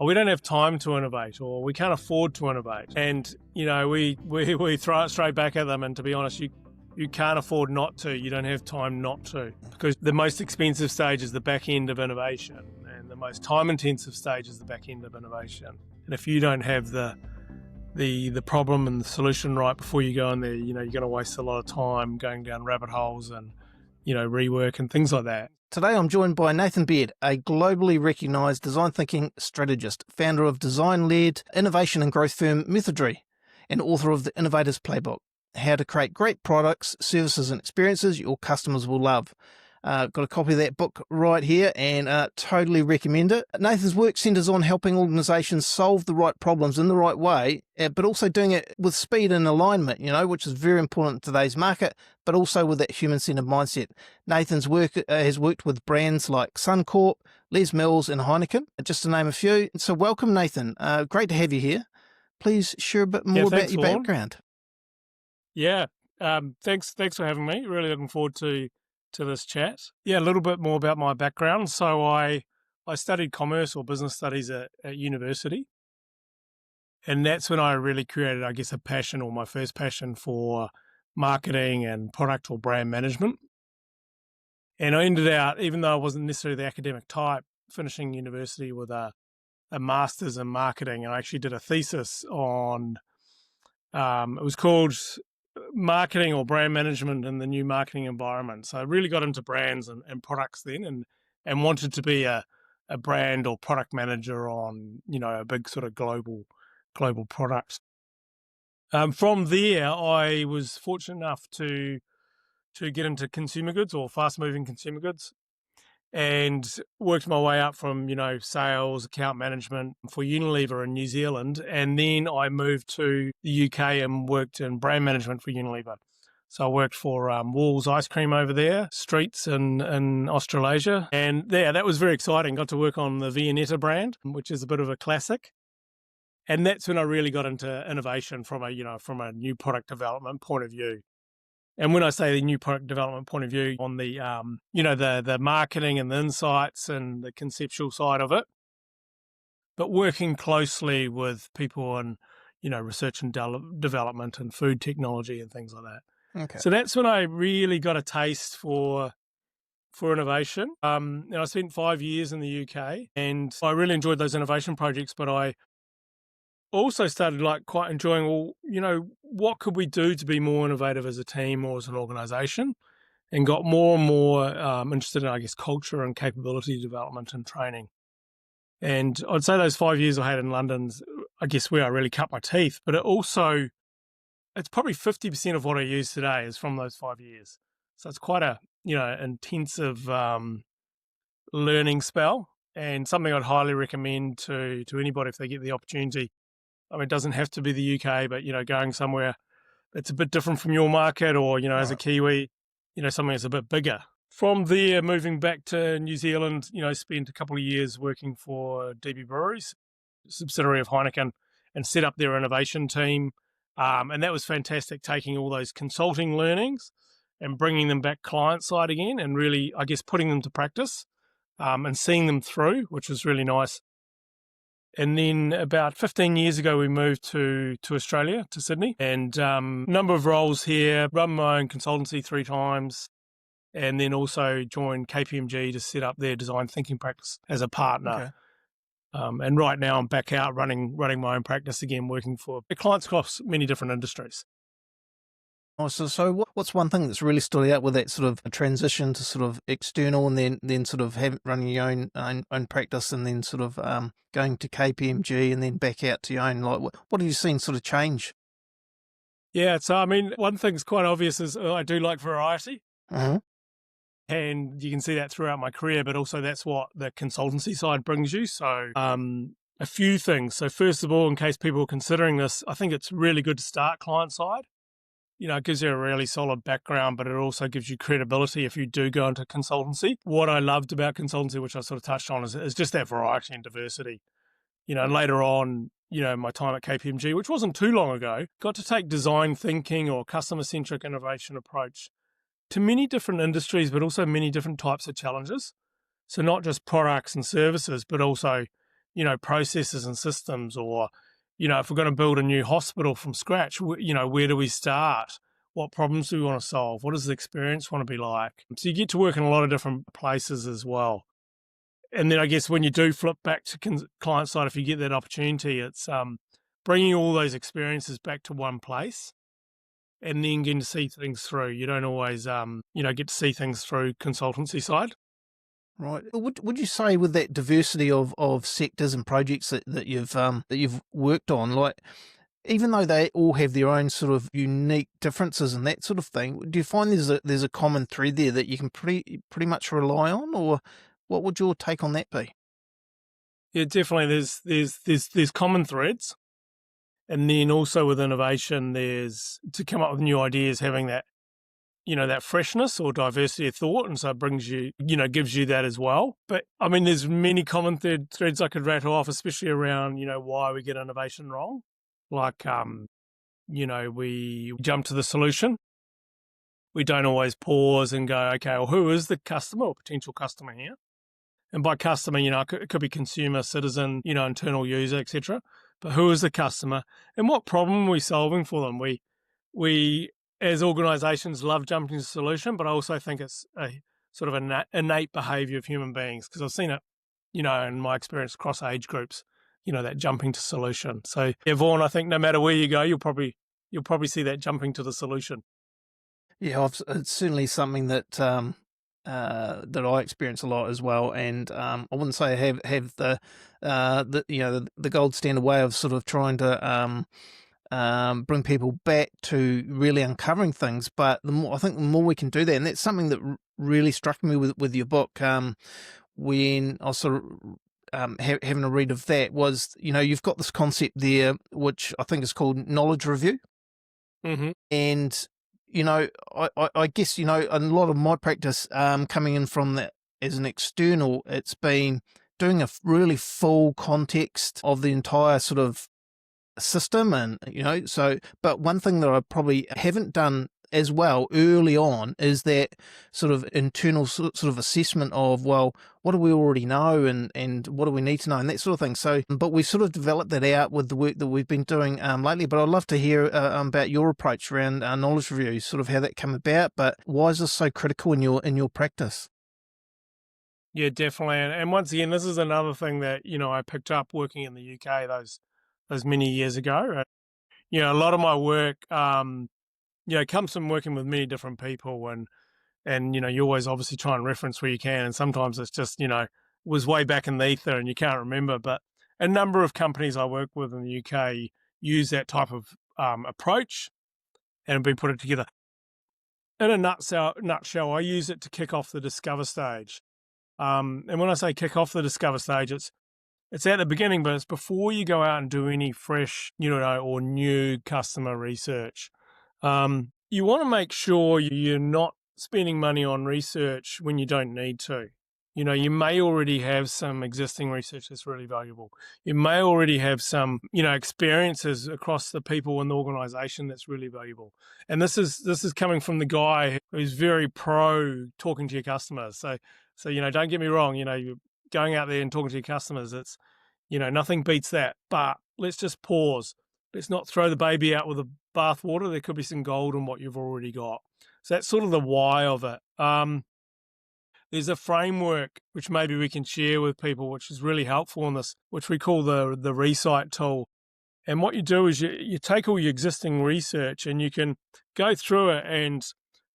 oh, we don't have time to innovate, or we can't afford to innovate. And, we throw it straight back at them. And to be honest, you can't afford not to. You don't have time not to, because the most expensive stage is the back end of innovation, and the most time-intensive stage is the back end of innovation. And if you don't have the problem and the solution right before you go in there, you're going to waste a lot of time going down rabbit holes and, rework and things like that. Today I'm joined by Nathan Baird, a globally recognised design thinking strategist, founder of design-led innovation and growth firm Methodry, and author of the Innovator's Playbook, how to create great products, services and experiences your customers will love. Got a copy of that book right here and totally recommend it. Nathan's work centres on helping organisations solve the right problems in the right way, but also doing it with speed and alignment, which is very important in today's market, but also with that human-centred mindset. Nathan's work has worked with brands like Suncorp, Les Mills and Heineken, just to name a few. So welcome, Nathan. Great to have you here. Please share a bit more about your background. Yeah, thanks for having me. Really looking forward to this chat. Yeah, a little bit more about my background. So I studied commerce or business studies at university. And that's when I really created, I guess, a passion, or my first passion, for marketing and product or brand management. And I ended out, even though I wasn't necessarily the academic type, finishing university with a master's in marketing. And I actually did a thesis on, it was called marketing or brand management in the new marketing environment. So I really got into brands and products then, and wanted to be a brand or product manager on, a big sort of global product. From there, I was fortunate enough to get into consumer goods or fast-moving consumer goods, and worked my way up from, sales, account management for Unilever in New Zealand. And then I moved to the UK and worked in brand management for Unilever. So I worked for Wool's ice cream over there, Streets in Australasia. And that was very exciting. Got to work on the Viennetta brand, which is a bit of a classic. And that's when I really got into innovation from a new product development point of view. And when I say the new product development point of view, on the, the marketing and the insights and the conceptual side of it, but working closely with people in, research and development and food technology and things like that. Okay. So that's when I really got a taste for innovation. And I spent 5 years in the UK, and I really enjoyed those innovation projects, but I also started quite enjoying, what could we do to be more innovative as a team or as an organisation, and got more and more interested in, I guess, culture and capability development and training. And I'd say those 5 years I had in London's, I guess, where I really cut my teeth, but it's probably 50% of what I use today is from those 5 years. So it's quite a, intensive learning spell, and something I'd highly recommend to anybody if they get the opportunity. I mean, it doesn't have to be the UK, but, going somewhere that's a bit different from your market, or, as a Kiwi, something that's a bit bigger. From there, moving back to New Zealand, spent a couple of years working for DB Breweries, subsidiary of Heineken, and set up their innovation team. And that was fantastic, taking all those consulting learnings and bringing them back client side again, and really, I guess, putting them to practice and seeing them through, which was really nice. And then about 15 years ago, we moved to Australia, to Sydney, and number of roles here, run my own consultancy 3 times, and then also joined KPMG to set up their design thinking practice as a partner. Okay. And right now I'm back out running my own practice again, working for clients across many different industries. Oh, so what's one thing that's really stood out with that sort of a transition to sort of external, and then sort of running your own practice, and then sort of going to KPMG and then back out to your own? Like, what have you seen sort of change? Yeah, so I mean, one thing's quite obvious is I do like variety. Mm-hmm. And you can see that throughout my career, but also that's what the consultancy side brings you. So a few things. So first of all, in case people are considering this, I think it's really good to start client side. It gives you a really solid background, but it also gives you credibility if you do go into consultancy. What I loved about consultancy, which I sort of touched on, is just that variety and diversity. And later on, my time at KPMG, which wasn't too long ago, got to take design thinking or customer-centric innovation approach to many different industries, but also many different types of challenges. So not just products and services, but also, processes and systems, or, if we're going to build a new hospital from scratch, where do we start? What problems do we want to solve? What does the experience want to be like? So you get to work in a lot of different places as well. And then I guess when you do flip back to client side, if you get that opportunity, it's bringing all those experiences back to one place and then getting to see things through. You don't always, get to see things through consultancy side. Right. Would you say with that diversity of sectors and projects that you've worked on, like, even though they all have their own sort of unique differences and that sort of thing, do you find there's a common thread there that you can pretty much rely on, or what would your take on that be? Yeah, definitely. There's common threads, and then also with innovation, there's to come up with new ideas, having that that freshness or diversity of thought, and so it brings you, gives you that as well. But I mean, there's many common threads I could rattle off, especially around why we get innovation wrong. Like we jump to the solution. We don't always pause and go, okay, well, who is the customer or potential customer here? And by customer, it could be consumer, citizen, internal user, etc. But who is the customer, and what problem are we solving for them? We as organisations love jumping to solution, but I also think it's a sort of innate behaviour of human beings, because I've seen it, in my experience across age groups, that jumping to solution. So, yeah, Vaughan, I think no matter where you go, you'll probably see that jumping to the solution. Yeah, it's certainly something that that I experience a lot as well, and I wouldn't say I have the gold standard way of sort of trying to bring people back to really uncovering things. But I think the more we can do that, and that's something that really struck me with your book, when I was sort of having a read of that, was you've got this concept there, which I think is called knowledge review. Mm-hmm. And I guess a lot of my practice coming in from that as an external, it's been doing a really full context of the entire sort of system, and but one thing that I probably haven't done as well early on is that sort of internal sort of assessment of, well, what do we already know, and what do we need to know, and that sort of thing. So, but we sort of developed that out with the work that we've been doing lately. But I'd love to hear about your approach around knowledge reviews, sort of how that came about. But why is this so critical in your practice? Yeah, definitely. And once again, this is another thing that I picked up working in the UK those many years ago. A lot of my work, comes from working with many different people, and you always obviously try and reference where you can, and sometimes it's just was way back in the ether and you can't remember. But a number of companies I work with in the UK use that type of approach, and have been put it together. In a nutshell, I use it to kick off the discover stage. And when I say kick off the discover stage, it's at the beginning, but it's before you go out and do any fresh, or new customer research. You want to make sure you're not spending money on research when you don't need to. You may already have some existing research that's really valuable. You may already have some, experiences across the people in the organization that's really valuable. And this is coming from the guy who's very pro talking to your customers. So don't get me wrong, you're going out there and talking to your customers. It's, nothing beats that. But let's just pause. Let's not throw the baby out with the bathwater. There could be some gold in what you've already got. So that's sort of the why of it. There's a framework which maybe we can share with people, which is really helpful in this, which we call the resight tool. And what you do is you take all your existing research and you can go through it and,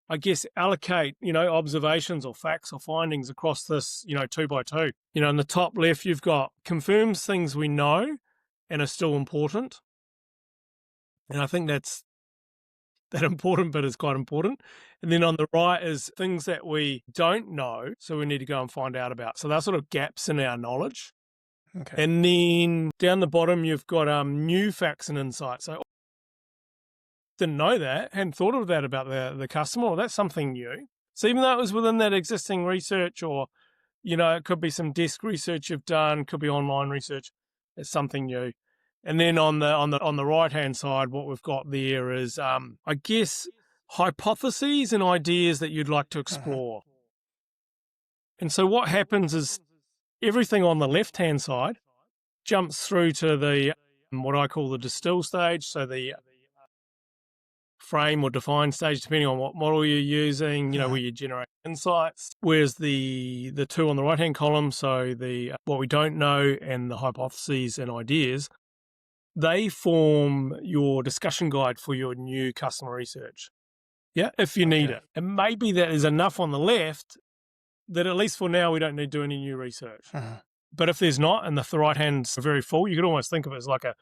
I guess, allocate, observations or facts or findings across this, 2 by 2. In the top left, you've got confirms things we know and are still important. And I think that's that important, but it's quite important. And then on the right is things that we don't know, so we need to go and find out about. So they're sort of gaps in our knowledge. Okay. And then down the bottom, you've got new facts and insights. So didn't know that, hadn't thought of that about the customer, or that's something new. So even though it was within that existing research, or, it could be some desk research you've done, could be online research, it's something new. And then on the right hand side, what we've got there is, I guess, hypotheses and ideas that you'd like to explore. And so what happens is everything on the left hand side jumps through to the what I call the distill stage, so the frame or define stage, depending on what model you're using, where you generate insights. Whereas the two on the right-hand column, so the what we don't know and the hypotheses and ideas, they form your discussion guide for your new customer research. Yeah, if you need it. And maybe that is enough on the left that at least for now we don't need to do any new research. But if there's not, and if the right hand's very full, you could almost think of it as like a,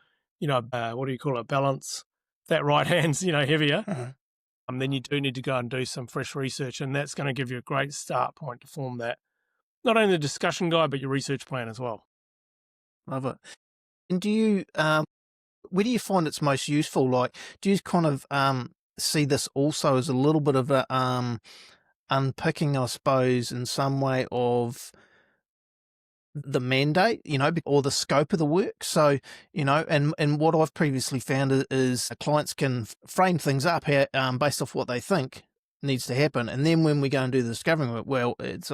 what do you call it, balance. If that right hand's, heavier, then you do need to go and do some fresh research, and that's going to give you a great start point to form that, not only the discussion guide, but your research plan as well. Love it. And do you, where do you find it's most useful? Like, do you kind of see this also as a little bit of a unpicking, I suppose, in some way of the mandate, or the scope of the work? So, and what I've previously found is clients can frame things up based off what they think needs to happen. And then when we go and do the discovery work, well, it's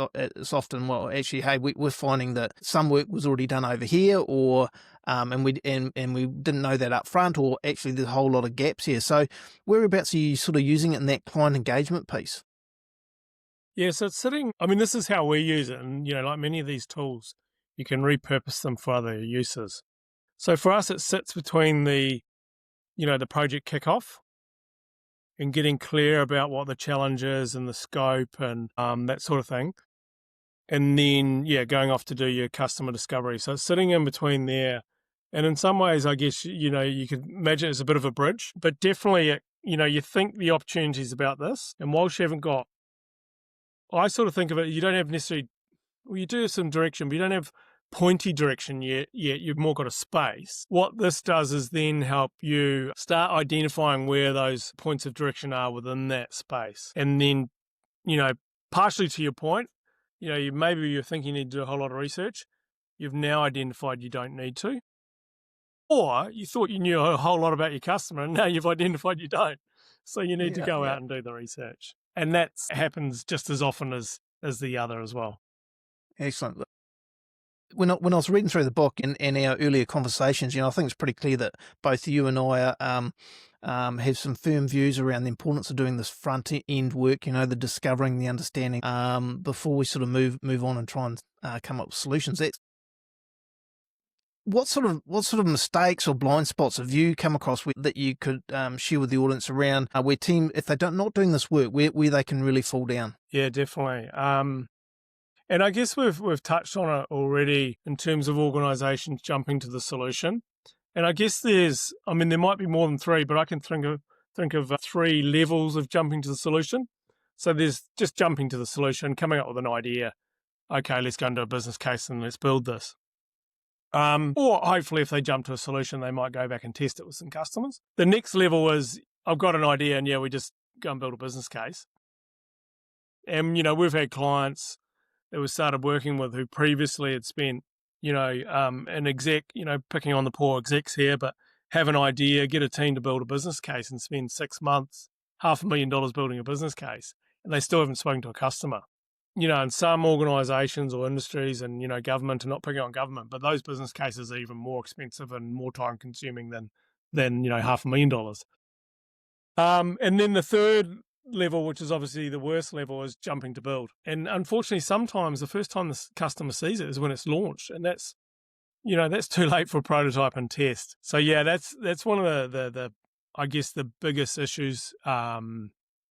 often, well, actually, hey, we're finding that some work was already done over here, or and we didn't know that up front, or actually there's a whole lot of gaps here. So whereabouts are you sort of using it in that client engagement piece? Yeah, so it's sitting, this is how we use it. And, like many of these tools, you can repurpose them for other uses. So for us, it sits between the project kickoff and getting clear about what the challenge is and the scope and that sort of thing. And then, going off to do your customer discovery. So it's sitting in between there. And in some ways, I guess, you could imagine it's a bit of a bridge, but definitely, you think the opportunities about this. And whilst you haven't got, I sort of think of it, you don't have necessarily, well, you do have some direction, but you don't have pointy direction yet. You've more got a space. What this does is then help you start identifying where those points of direction are within that space. And then, partially to your point, maybe you're thinking you need to do a whole lot of research. You've now identified you don't need to. Or you thought you knew a whole lot about your customer, and now you've identified you don't. So you need to go out and do the research. And that happens just as often as the other as well. Excellent. When I was reading through the book and our earlier conversations, I think it's pretty clear that both you and I have some firm views around the importance of doing this front end work, the discovering, the understanding, before we sort of move on and try and come up with solutions. What sort of mistakes or blind spots have you come across that you could share with the audience around where team, if they're not doing this work, where they can really fall down? Yeah, definitely. And I guess we've touched on it already in terms of organisations jumping to the solution. And I guess there might be more than three, but I can think of three levels of jumping to the solution. So there's just jumping to the solution, coming up with an idea. Okay, let's go and do a business case and let's build this. Or hopefully if they jump to a solution, they might go back and test it with some customers. The next level is, I've got an idea and we just go and build a business case. And, we've had clients that we started working with who previously had spent, an exec, picking on the poor execs here, but have an idea, get a team to build a business case and spend 6 months, $500,000 building a business case, and they still haven't spoken to a customer. And some organisations or industries and, government, are not picking on government, but those business cases are even more expensive and more time consuming than $500,000. And then the third level, which is obviously the worst level, is jumping to build. And unfortunately, sometimes the first time the customer sees it is when it's launched, and that's too late for a prototype and test. So that's one of the I guess the biggest issues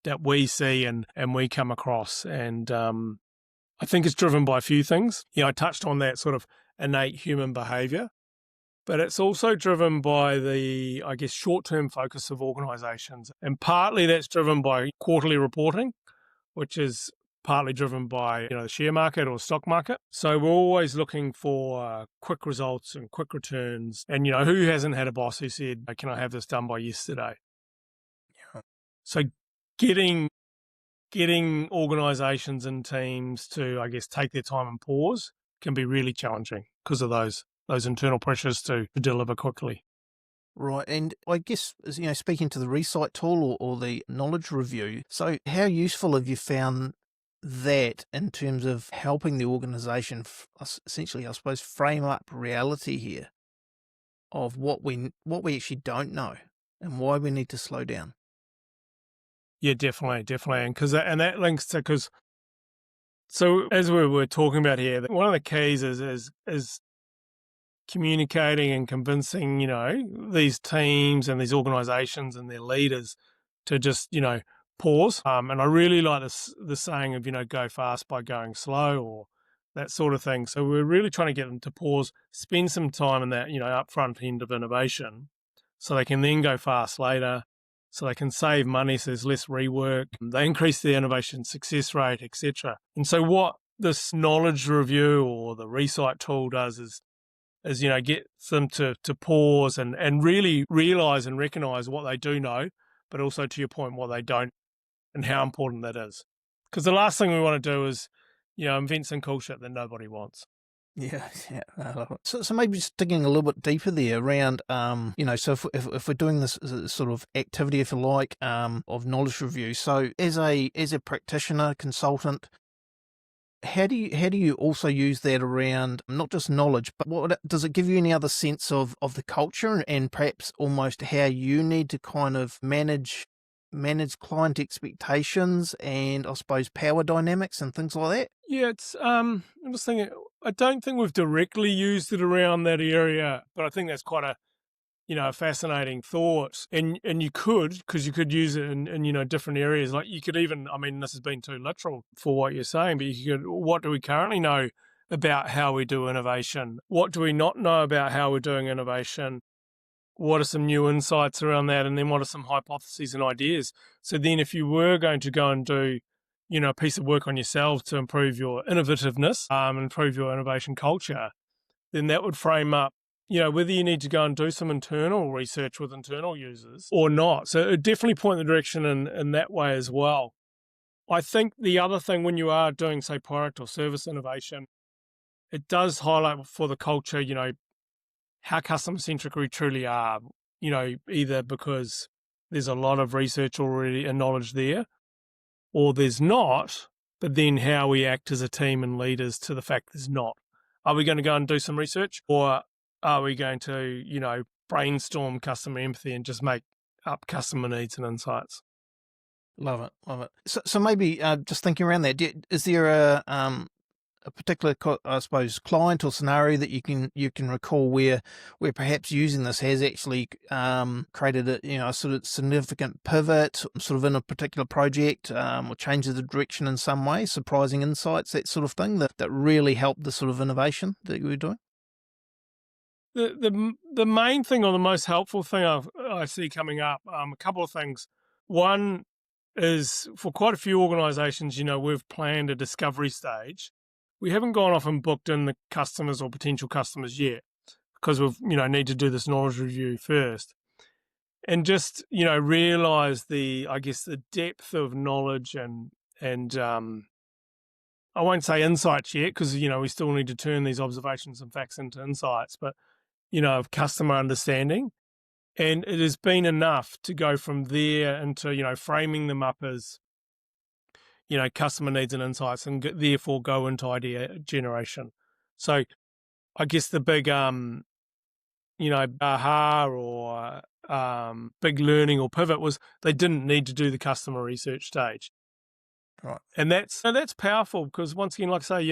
that we see and we come across. And I think it's driven by a few things. I touched on that sort of innate human behaviour, but it's also driven by the, I guess, short-term focus of organisations. And partly that's driven by quarterly reporting, which is partly driven by the share market or stock market. So we're always looking for quick results and quick returns. And, who hasn't had a boss who said, can I have this done by yesterday? Yeah. So getting organisations and teams to, I guess, take their time and pause can be really challenging because of those internal pressures to deliver quickly. Right. And I guess, speaking to the resight tool or the knowledge review, so how useful have you found that in terms of helping the organisation essentially, I suppose, frame up reality here? of what we actually don't know and why we need to slow down. Yeah, definitely. And that links to, because so as we were talking about here, one of the keys is communicating and convincing, these teams and these organizations and their leaders to just, pause. And I really like the saying of, go fast by going slow, or that sort of thing. So we're really trying to get them to pause, spend some time in that, upfront end of innovation, so they can then go fast later, so they can save money, so there's less rework, they increase their innovation success rate, etc. And so what this knowledge review or the resight tool does is get them to pause and really realize and recognize what they do know, but also, to your point, what they don't, and how important that is. Because the last thing we want to do is, invent some cool shit that nobody wants. Yeah, yeah. So maybe just digging a little bit deeper there around, so if we're doing this sort of activity, if you like, of knowledge review. So as a practitioner, consultant, how do you also use that around not just knowledge, but what does it give you any other sense of the culture, and perhaps almost how you need to kind of manage client expectations and, I suppose, power dynamics and things like that? Yeah, it's I'm just thinking, I don't think we've directly used it around that area, but I think that's quite a fascinating thought. And you could, because you could use it in different areas. Like you could even, I mean, this has been too literal for what you're saying, but you could, what do we currently know about how we do innovation? What do we not know about how we're doing innovation? What are some new insights around that? And then what are some hypotheses and ideas? So then if you were going to go and do, a piece of work on yourself to improve your innovativeness, improve your innovation culture, then that would frame up, whether you need to go and do some internal research with internal users or not. So it definitely point the direction in that way as well. I think the other thing, when you are doing, say, product or service innovation, it does highlight for the culture, how customer-centric we truly are, either because there's a lot of research already and knowledge there, or there's not, but then how we act as a team and leaders to the fact there's not. Are we going to go and do some research, or are we going to, brainstorm customer empathy and just make up customer needs and insights? Love it. So maybe just thinking around that, is there a particular, I suppose, client or scenario that you can recall where perhaps using this has actually created a sort of significant pivot, sort of in a particular project, or changes the direction in some way, surprising insights, that sort of thing that really helped the sort of innovation that you were doing? The main thing, or the most helpful thing I see coming up, a couple of things. One is, for quite a few organisations, we've planned a discovery stage. We haven't gone off and booked in the customers or potential customers yet, because we've, need to do this knowledge review first. And just, realise the depth of knowledge and I won't say insights yet, because, we still need to turn these observations and facts into insights, but, of customer understanding. And it has been enough to go from there into, framing them up as, customer needs and insights, and therefore go into idea generation. So I guess the big, aha or big learning or pivot was they didn't need to do the customer research stage. Right. And that's powerful, because once again, like I say,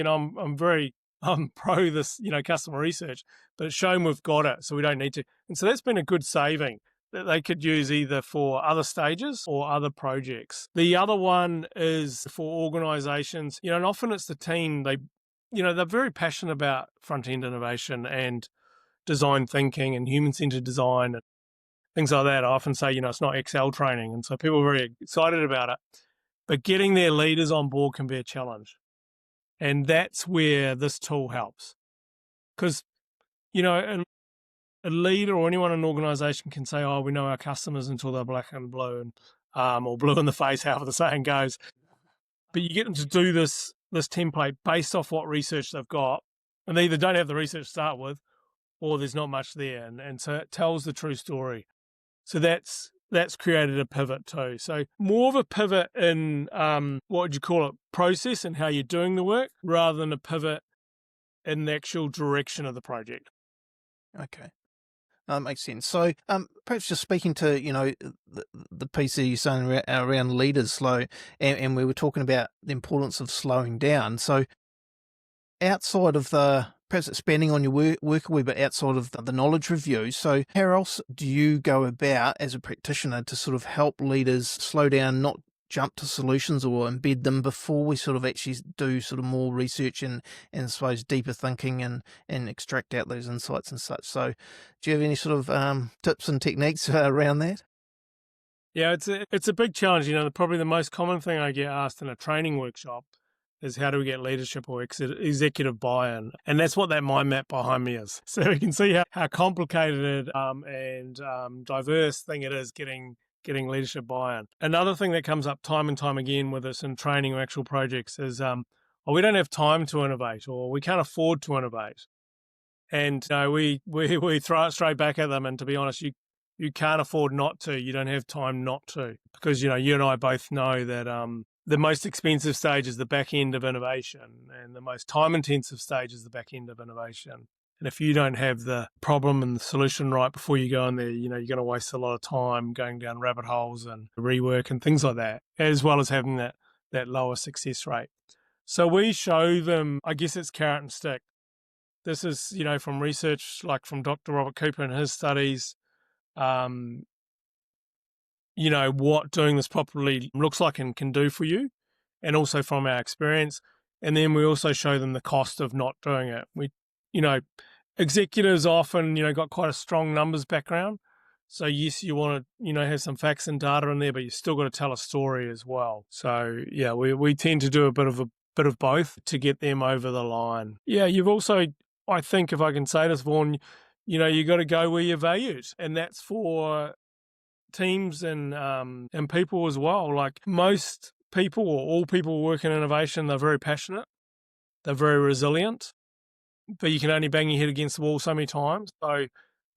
I'm pro this, customer research, but it's shown we've got it, so we don't need to. And so that's been a good saving that they could use either for other stages or other projects. The other one is for organizations, and often it's the team, they're very passionate about front-end innovation and design thinking and human-centered design and things like that. I often say, it's not Excel training, and so people are very excited about it. But getting their leaders on board can be a challenge. And that's where this tool helps. Because, a leader or anyone in an organization can say, oh, we know our customers until they're black and blue, and or blue in the face, however the saying goes. But you get them to do this template based off what research they've got, and they either don't have the research to start with, or there's not much there. And so it tells the true story. So that's created a pivot too. So more of a pivot in, what would you call it, process and how you're doing the work, rather than a pivot in the actual direction of the project. Okay. Makes sense. So, perhaps just speaking to the piece that you're saying around leaders slow, and we were talking about the importance of slowing down. So, outside of the perhaps expanding on your work a wee bit outside of the knowledge review. So, how else do you go about as a practitioner to sort of help leaders slow down, not jump to solutions or embed them before we sort of actually do sort of more research and I suppose deeper thinking and extract out those insights and such. So, do you have any sort of tips and techniques around that? Yeah, it's a big challenge. Probably the most common thing I get asked in a training workshop is how do we get leadership or executive buy-in? And that's what that mind map behind me is. So we can see how complicated and diverse thing it is getting leadership buy-in. Another thing that comes up time and time again with us in training or actual projects is, we don't have time to innovate, or we can't afford to innovate. And we throw it straight back at them. And to be honest, you can't afford not to. You don't have time not to, because you and I both know that the most expensive stage is the back end of innovation, and the most time intensive stage is the back end of innovation. And if you don't have the problem and the solution right before you go in there, you're going to waste a lot of time going down rabbit holes and rework and things like that, as well as having that lower success rate. So we show them, I guess it's carrot and stick. This is, from research like from Dr. Robert Cooper and his studies, what doing this properly looks like and can do for you, and also from our experience. And then we also show them the cost of not doing it. Executives often, got quite a strong numbers background. So yes, you want to, have some facts and data in there, but you still got to tell a story as well. So yeah, we tend to do a bit of both to get them over the line. Yeah, you've also, I think, if I can say this, Vaughan, you got to go where you're valued, and that's for teams and people as well. Like most people or all people who work in innovation, they're very passionate, they're very resilient, but you can only bang your head against the wall so many times. So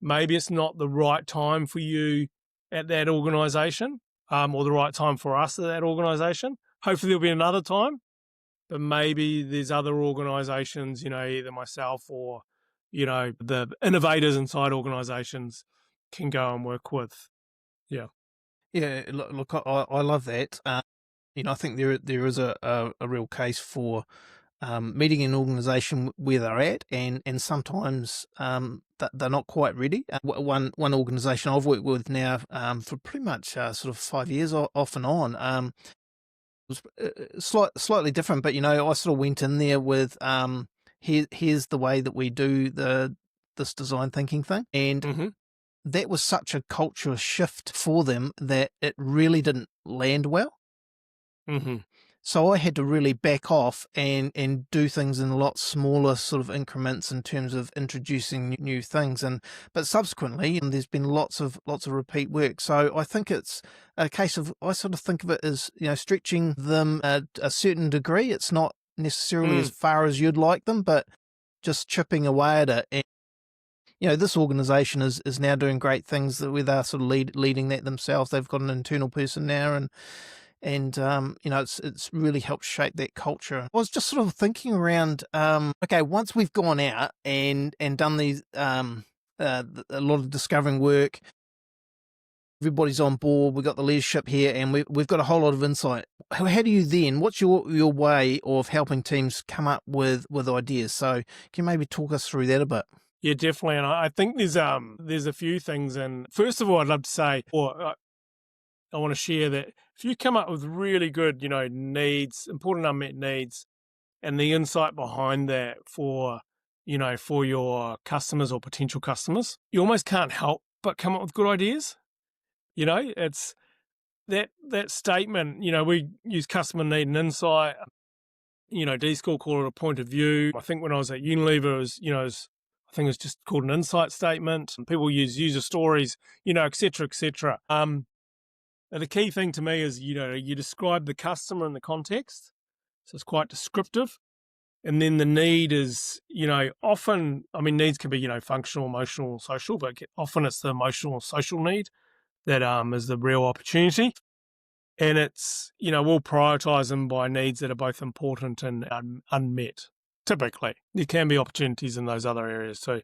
maybe it's not the right time for you at that organisation, or the right time for us at that organisation. Hopefully there'll be another time, but maybe there's other organisations, either myself or, the innovators inside organisations can go and work with. Yeah. Yeah, look, I love that. I think there is a real case for meeting an organisation where they're at, and sometimes they're not quite ready. One organisation I've worked with now for pretty much sort of 5 years off and on was slightly different, but I sort of went in there with here's the way that we do this design thinking thing, and Mm-hmm. that was such a cultural shift for them that it really didn't land well. Mm-hmm. So I had to really back off and do things in a lot smaller sort of increments in terms of introducing new things. But subsequently, there's been lots of repeat work. So I think it's a case of, I sort of think of it as stretching them at a certain degree. It's not necessarily as far as you'd like them, but just chipping away at it. And this organisation is now doing great things where they're sort of leading that themselves. They've got an internal person now, and it's really helped shape that culture. I was just sort of thinking around, okay, once we've gone out and done these a lot of discovering work, everybody's on board, we've got the leadership here, and we've got a whole lot of insight. How do you then, what's your way of helping teams come up with ideas? So can you maybe talk us through that a bit? Yeah, definitely. And I think there's a few things. And first of all, I'd love to say, or I want to share that if you come up with really good, needs, important unmet needs, and the insight behind that for your customers or potential customers, you almost can't help but come up with good ideas. It's that statement, we use customer need and insight. D-School call it a point of view. I think when I was at Unilever, it was, I think it was just called an insight statement. And people use user stories, et cetera, et cetera. The key thing to me is, you describe the customer in the context. So it's quite descriptive. And then the need is, often, needs can be, functional, emotional, social, but often it's the emotional or social need that is the real opportunity. And it's, we'll prioritize them by needs that are both important and unmet. typically. There can be opportunities in those other areas too.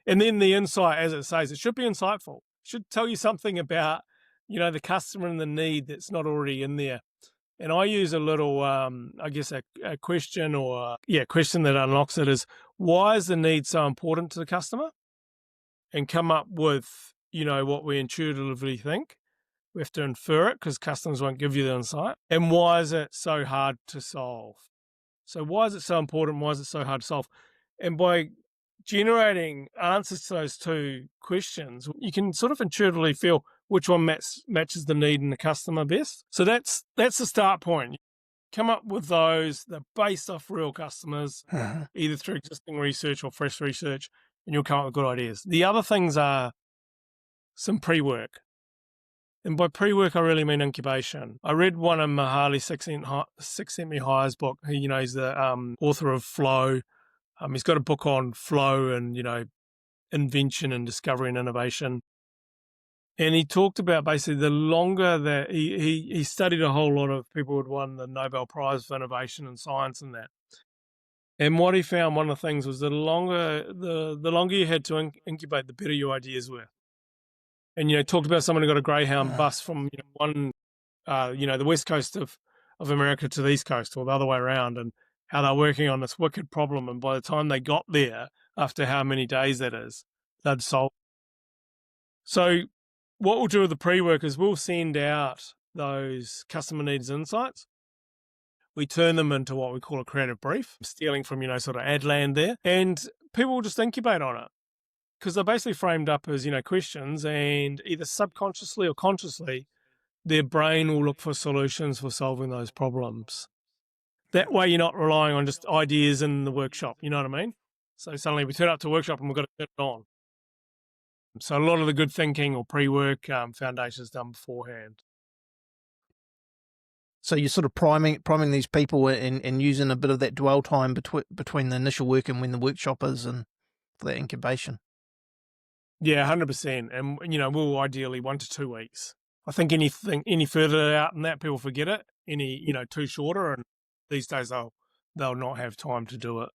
And then the insight, as it says, it should be insightful. It should tell you something about, the customer and the need that's not already in there. And I use a little, I guess, a question question that unlocks it is, why is the need so important to the customer? And come up with, what we intuitively think. We have to infer it because customers won't give you the insight. And why is it so hard to solve? So why is it so important? Why is it so hard to solve? And by generating answers to those two questions, you can sort of intuitively feel which one matches the need in the customer best. So that's the start point. Come up with those. They're based off real customers, either through existing research or fresh research, and you'll come up with good ideas. The other things are some pre-work. And by pre-work, I really mean incubation. I read one of Mahali Csikszentmihalyi's book. He's the author of Flow. He's got a book on flow and, invention and discovery and innovation. And he talked about basically the longer that he studied a whole lot of people who had won the Nobel Prize for innovation and science and that. And what he found, one of the things was the longer you had to incubate, the better your ideas were. And, talked about someone who got a Greyhound bus from the west coast of America to the east coast or the other way around, and how they're working on this wicked problem. And by the time they got there, after how many days that is, they'd solved. So what we'll do with the pre-work is we'll send out those customer needs insights. We turn them into what we call a creative brief, stealing from, sort of Adland there. And people will just incubate on it, because they're basically framed up as, questions, and either subconsciously or consciously, their brain will look for solutions for solving those problems. That way you're not relying on just ideas in the workshop, you know what I mean? So suddenly we turn up to a workshop and we've got to turn it on. So a lot of the good thinking or pre-work foundation is done beforehand. So you're sort of priming these people and using a bit of that dwell time between the initial work and when the workshop is, and for that incubation. Yeah, 100%. And, we'll ideally 1 to 2 weeks. I think any further out than that, people forget it. Too shorter, and these days they'll not have time to do it.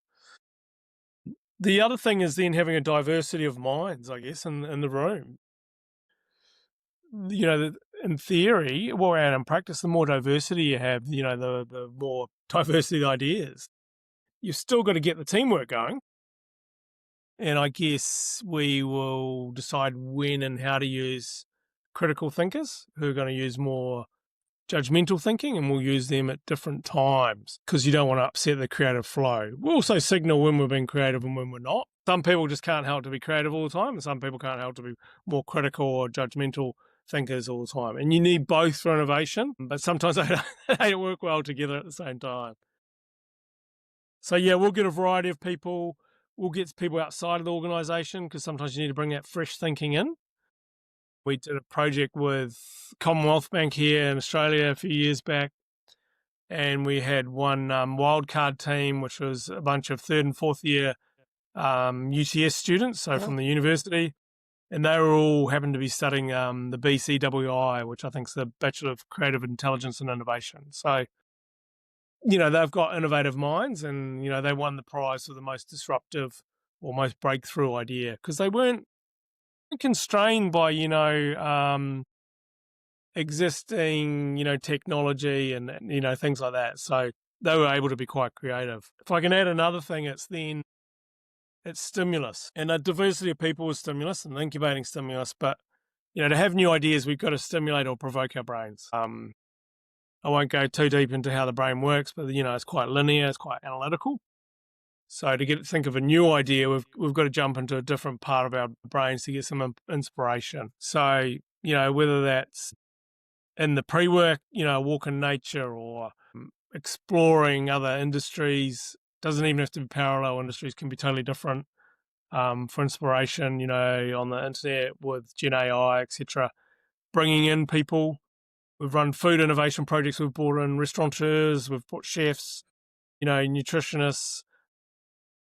The other thing is then having a diversity of minds, I guess, in the room. In theory, and in practice, the more diversity you have, the more diversity of ideas. You've still got to get the teamwork going. And I guess we will decide when and how to use critical thinkers who are going to use more judgmental thinking, and we'll use them at different times because you don't want to upset the creative flow. We'll also signal when we're being creative and when we're not. Some people just can't help to be creative all the time, and some people can't help to be more critical or judgmental thinkers all the time. And you need both for innovation, but sometimes they don't work well together at the same time. So yeah, we'll get a variety of people. We'll get people outside of the organisation because sometimes you need to bring that fresh thinking in. We did a project with Commonwealth Bank here in Australia a few years back, and we had one wildcard team, which was a bunch of 3rd and 4th year UTS students, so from the university, and they were all happened to be studying the BCWI, which I think is the Bachelor of Creative Intelligence and Innovation. So, they've got innovative minds, and, they won the prize for the most disruptive or most breakthrough idea because they weren't constrained by, existing, technology and, things like that. So they were able to be quite creative. If I can add another thing, it's stimulus, and a diversity of people is stimulus and incubating stimulus. But, to have new ideas, we've got to stimulate or provoke our brains. I won't go too deep into how the brain works, but, it's quite linear, it's quite analytical. So to think of a new idea, we've got to jump into a different part of our brains to get some inspiration. So, whether that's in the pre-work, walk in nature, or exploring other industries, doesn't even have to be parallel industries, can be totally different. For inspiration, on the internet with Gen AI, etc., bringing in people. We've run food innovation projects. We've brought in restaurateurs, we've brought chefs, nutritionists,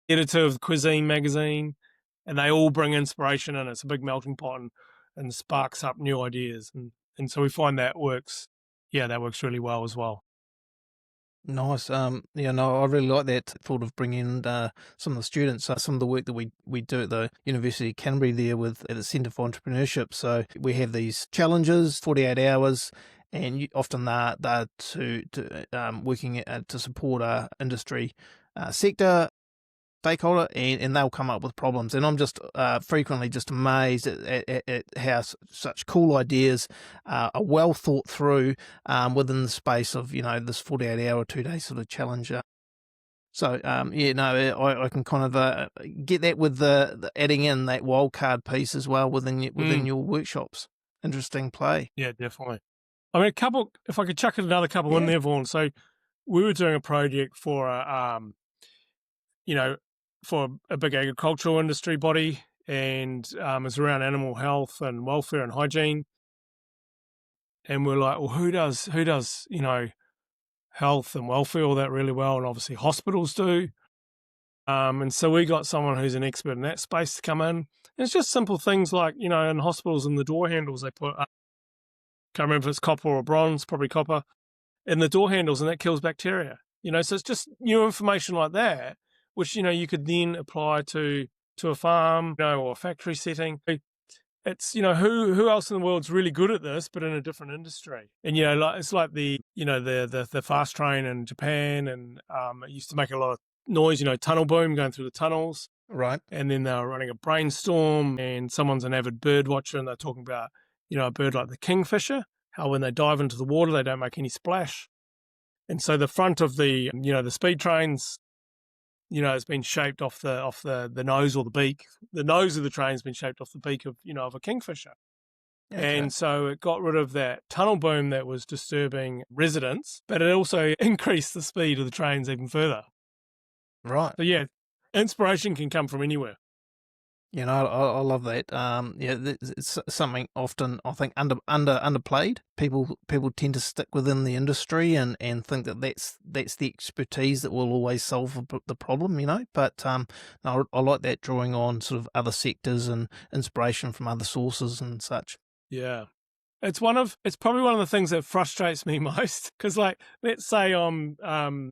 editor of the Cuisine magazine, and they all bring inspiration in. It's a big melting pot and sparks up new ideas. And so we find that works. Yeah, that works really well as well. Nice. Yeah, no, I really like that thought of bringing some of the students, some of the work that we do at the University of Canterbury there with at the Centre for Entrepreneurship. So we have these challenges, 48 hours, and often they're working to support our industry sector stakeholder, and they'll come up with problems. And I'm just frequently just amazed at how such cool ideas are well thought through within the space of, this 48-hour, 2-day sort of challenge. So, yeah, no, I can kind of get that with the adding in that wild card piece as well within your workshops. Interesting play. Yeah, definitely. I mean, if I could chuck another couple in Yeah. there, Vaughan. So we were doing a project for you know, for a big agricultural industry body, and it's around animal health and welfare and hygiene. And we're like, well, who does health and welfare, all that really well, and obviously hospitals do. And so we got someone who's an expert in that space to come in. And it's just simple things like, in hospitals, in the door handles they put, can't remember if it's copper or bronze, probably copper, in the door handles, and that kills bacteria. So it's just new information like that, which, you could then apply to a farm, or a factory setting. It's, who else in the world's really good at this, but in a different industry. And, it's like the fast train in Japan, and it used to make a lot of noise, tunnel boom going through the tunnels. Right. And then they were running a brainstorm, and someone's an avid bird watcher, and they're talking about, a bird like the kingfisher, how when they dive into the water, they don't make any splash. And so the front of the, the speed trains, it's been shaped off the nose or the beak. The nose of the train's been shaped off the beak of, of a kingfisher. Okay. And so it got rid of that tunnel boom that was disturbing residents, but it also increased the speed of the trains even further. Right. So yeah, inspiration can come from anywhere. I love that. It's something often I think underplayed. People tend to stick within the industry and think that that's the expertise that will always solve the problem. But no, I like that, drawing on sort of other sectors and inspiration from other sources and such. Yeah. It's probably one of the things that frustrates me most, because let's say I'm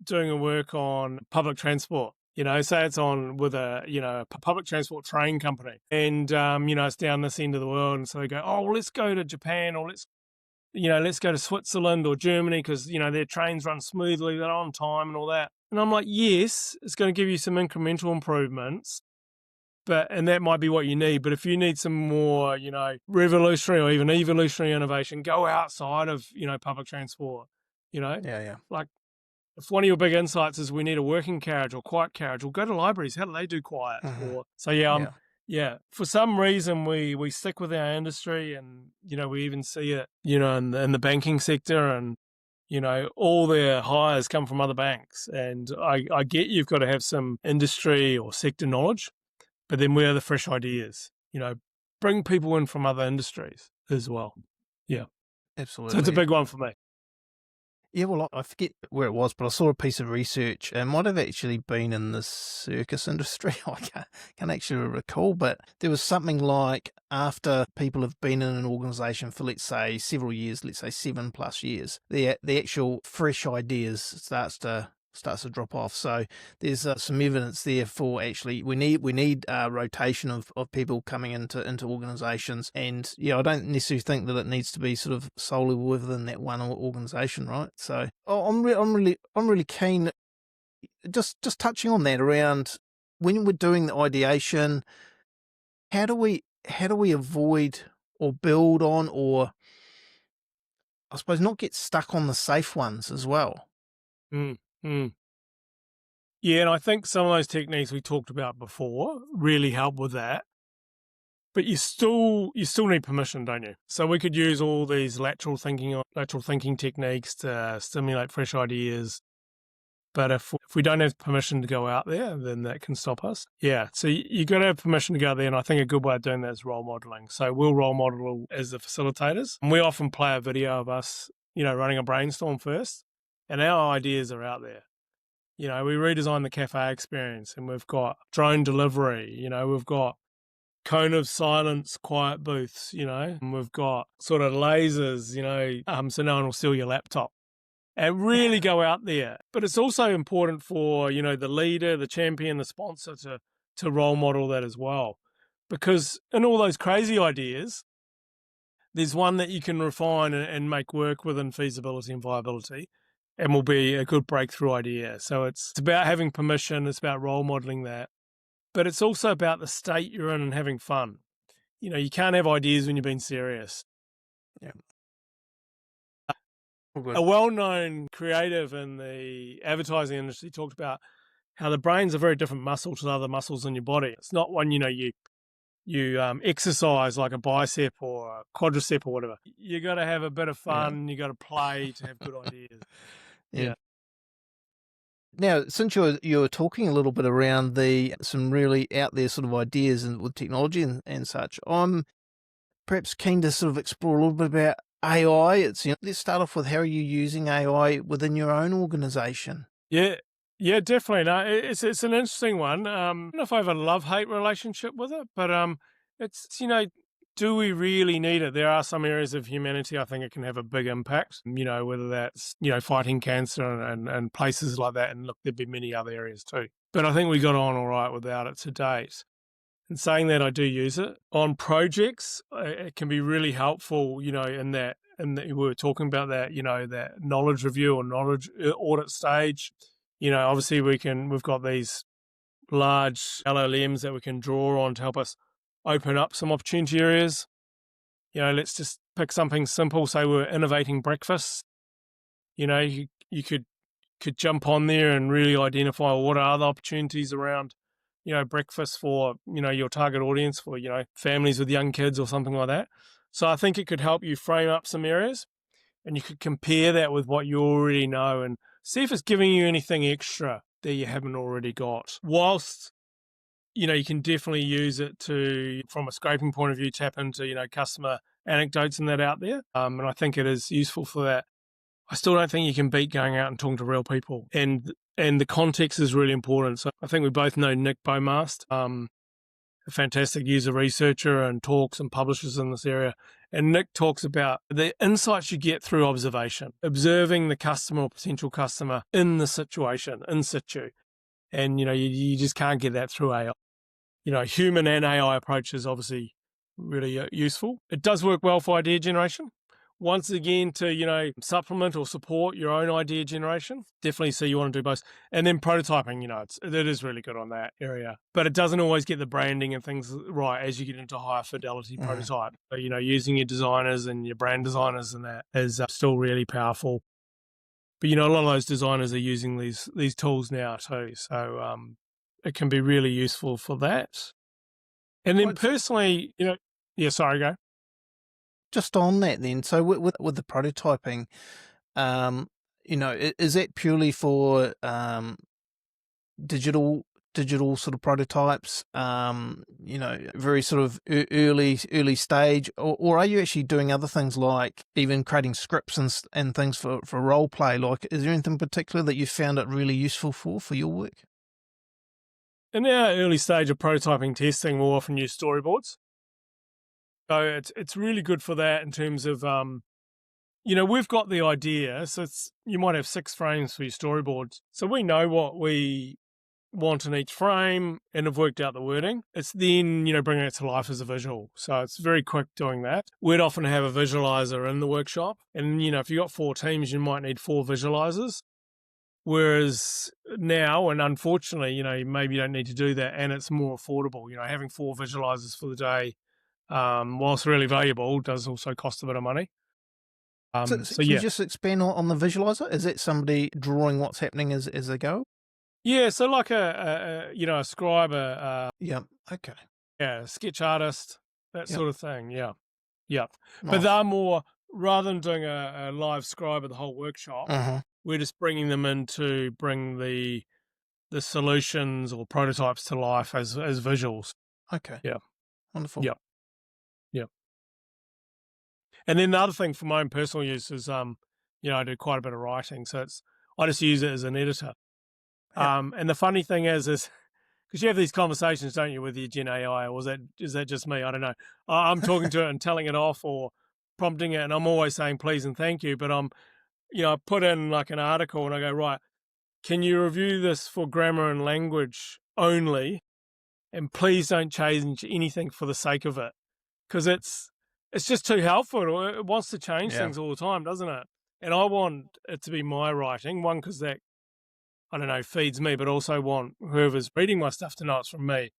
doing a work on public transport. Say it's on with a public transport train company, and it's down this end of the world, and so they go, oh, well, let's go to Japan, or let's go to Switzerland or Germany, because their trains run smoothly, they're on time and all that. And I'm like, yes, it's going to give you some incremental improvements, and that might be what you need. But if you need some more, revolutionary or even evolutionary innovation, go outside of public transport. Yeah. Like, if one of your big insights is we need a working carriage or quiet carriage, well, go to libraries. How do they do quiet? Mm-hmm. Yeah. For some reason, we stick with our industry, and we even see it, in the banking sector, and all their hires come from other banks. And I get you've got to have some industry or sector knowledge, but then where are the fresh ideas? Bring people in from other industries as well. Yeah, Absolutely. So it's a big one for me. Yeah, well, I forget where it was, but I saw a piece of research. It might have actually been in the circus industry. I can't actually recall, but there was something like, after people have been in an organisation for, let's say, several years, let's say 7+ years, the actual fresh ideas starts to drop off. So there's some evidence there for, actually we need rotation of people coming into organisations. And I don't necessarily think that it needs to be sort of solely within that one organisation, right? So I'm really keen, just touching on that, around when we're doing the ideation, how do we avoid or build on, or I suppose not get stuck on the safe ones as well? Yeah, and I think some of those techniques we talked about before really help with that. But you still need permission, don't you? So we could use all these lateral thinking techniques to stimulate fresh ideas. But if we don't have permission to go out there, then that can stop us. Yeah, so you got to have permission to go out there, and I think a good way of doing that is role modeling. So we'll role model as the facilitators, and we often play a video of us, running a brainstorm first, and our ideas are out there. We redesigned the cafe experience, and we've got drone delivery, we've got cone of silence quiet booths, and we've got sort of lasers, so no one will steal your laptop. and really go out there. But it's also important for, the leader, the champion, the sponsor to role model that as well. Because in all those crazy ideas, there's one that you can refine and make work within feasibility and viability and will be a good breakthrough idea. So it's about having permission, it's about role modeling that, but it's also about the state you're in and having fun. You can't have ideas when you're being serious. Yeah. A well-known creative in the advertising industry talked about how the brain's a very different muscle to the other muscles in your body. It's not one, you exercise like a bicep or a quadricep or whatever. You got to have a bit of fun. You got to play to have good ideas. Yeah. Now, since you were talking a little bit around some really out there sort of ideas and with technology and such, I'm perhaps keen to sort of explore a little bit about AI. Let's start off with how are you using AI within your own organisation? Yeah, definitely. No, it's an interesting one. I don't know if I have a love-hate relationship with it, but it's do we really need it? There are some areas of humanity I think it can have a big impact. Whether that's fighting cancer and places like that, and look, there'd be many other areas too. But I think we got on all right without it to date. And saying that, I do use it on projects. It can be really helpful, in that we were talking about that, that knowledge review or knowledge audit stage. Obviously we've got these large LLMs that we can draw on to help us open up some opportunity areas. Let's just pick something simple. Say we're innovating breakfast. You could jump on there and really identify what are the opportunities around, breakfast for, your target audience for, families with young kids or something like that. So I think it could help you frame up some areas, and you could compare that with what you already know and see if it's giving you anything extra that you haven't already got. Whilst, you can definitely use it to, from a scraping point of view, tap into, customer anecdotes and that out there. And I think it is useful for that. I still don't think you can beat going out and talking to real people. And the context is really important. So I think we both know Nick Beaumast, a fantastic user researcher and talks and publishes in this area. And Nick talks about the insights you get through observation, observing the customer or potential customer in the situation, in situ. And, you just can't get that through AI. Human and AI approach is obviously really useful. It does work well for idea generation. Once again, to, supplement or support your own idea generation. Definitely see you want to do both. And then prototyping, it is really good on that area. But it doesn't always get the branding and things right as you get into higher fidelity prototype. But, using your designers and your brand designers and that is still really powerful. But, a lot of those designers are using these tools now too. So it can be really useful for that. And then personally, sorry, go. Just on that then, so with the prototyping, is that purely for digital sort of prototypes, very sort of early stage, or are you actually doing other things like even creating scripts and things for role play? Like, is there anything particular that you found it really useful for your work? In our early stage of prototyping testing, we'll often use storyboards. So it's really good for that in terms of, we've got the idea. So you might have 6 frames for your storyboards. So we know what we want in each frame and have worked out the wording. It's then, bringing it to life as a visual. So it's very quick doing that. We'd often have a visualizer in the workshop. And, if you've got 4 teams, you might need 4 visualizers. Whereas now, and unfortunately, maybe you don't need to do that, and it's more affordable. Having 4 visualizers for the day, whilst really valuable, does also cost a bit of money. So can you just expand on the visualizer? Is it somebody drawing what's happening as they go? Yeah, so like a scribe, Yeah. Okay. a sketch artist, that Yep. sort of thing. Yeah. Nice. Nice. But they're more, rather than doing a live scribe of the whole workshop, we're just bringing them in to bring the solutions or prototypes to life as visuals. Okay. Yeah. Wonderful. Yeah. And then the other thing for my own personal use is, I do quite a bit of writing, so I just use it as an editor. Yep. And the funny thing is because you have these conversations, don't you, with your Gen AI, or is that just me? I don't know. I'm talking to it and telling it off or prompting it, and I'm always saying please and thank you, but I'm I put in like an article and I go, right, can you review this for grammar and language only? And please don't change anything for the sake of it. Because it's just too helpful. It wants to change Yeah. things all the time, doesn't it? And I want it to be my writing, one, because that, I don't know, feeds me, but also want whoever's reading my stuff to know it's from me.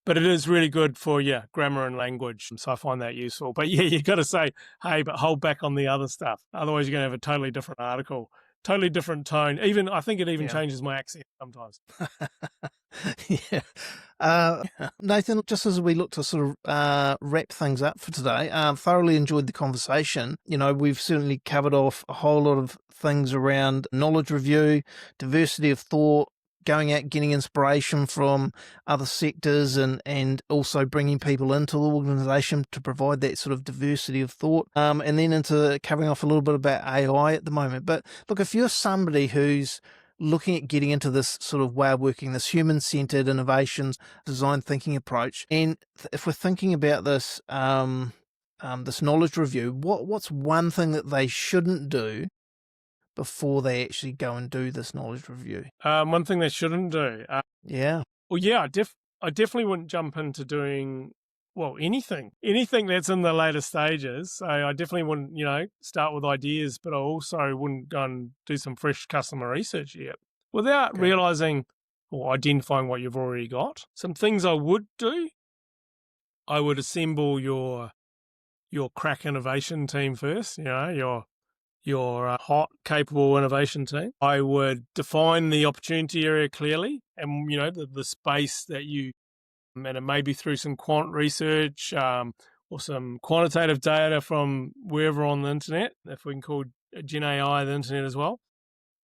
But it is really good for, grammar and language. So I find that useful. But yeah, you got to say, hey, but hold back on the other stuff. Otherwise, you're going to have a totally different article, totally different tone. I think it even changes my accent sometimes. Yeah. Nathan, just as we look to sort of wrap things up for today, thoroughly enjoyed the conversation. We've certainly covered off a whole lot of things around knowledge review, diversity of thought, going out, getting inspiration from other sectors, and also bringing people into the organization to provide that sort of diversity of thought, and then into covering off a little bit about AI at the moment. But look, if you're somebody who's looking at getting into this sort of way of working, this human-centered innovations, design thinking approach, and if we're thinking about this, this knowledge review, what's one thing that they shouldn't do before they actually go and do this knowledge review? One thing they shouldn't do. Yeah. Well, yeah, I definitely wouldn't jump into doing, anything that's in the later stages. So I definitely wouldn't, start with ideas, but I also wouldn't go and do some fresh customer research yet without realizing or identifying what you've already got. Some things I would do, I would assemble your crack innovation team first, your hot, capable innovation team. I would define the opportunity area clearly and, the space that and it may be through some quant research or some quantitative data from wherever on the internet, if we can call Gen AI the internet as well,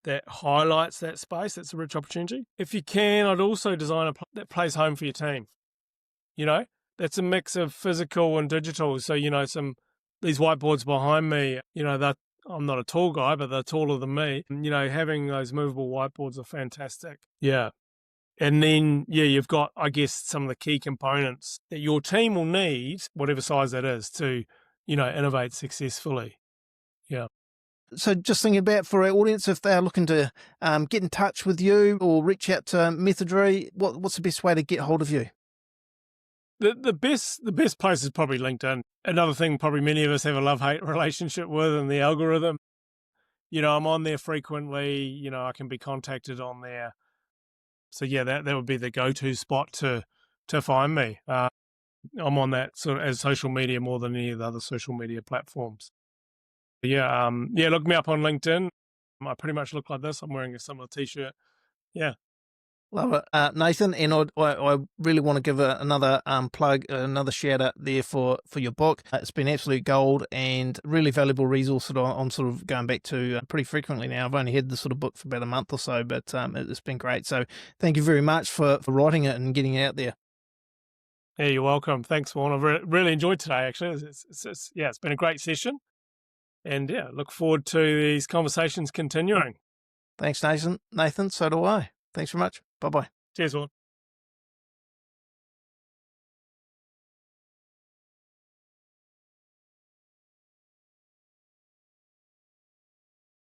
that highlights that space. That's a rich opportunity. If you can, I'd also design that plays home for your team. That's a mix of physical and digital. So, these whiteboards behind me, I'm not a tall guy, but they're taller than me. Having those movable whiteboards are fantastic. Yeah. And then, you've got, I guess, some of the key components that your team will need, whatever size that is, to, innovate successfully. Yeah. So just thinking about for our audience, if they're looking to get in touch with you or reach out to Methodry, what's the best way to get hold of you? The best place is probably LinkedIn. Another thing probably many of us have a love-hate relationship with, and the algorithm. I'm on there frequently. I can be contacted on there. So yeah, that would be the go-to spot to find me. I'm on that sort of as social media more than any of the other social media platforms. Yeah, look me up on LinkedIn. I pretty much look like this. I'm wearing a similar T-shirt. Yeah. Love it, Nathan, and I really want to give another plug, another shout out there for your book. It's been absolute gold and really valuable resource that I'm sort of going back to pretty frequently now. I've only had this sort of book for about a month or so, but it's been great. So thank you very much for writing it and getting it out there. Yeah, you're welcome. Thanks, Vaughan. I've really enjoyed today, actually. It's been a great session. And yeah, look forward to these conversations continuing. Thanks, Nathan. So do I. Thanks very much. Bye-bye. Cheers, Vaughan.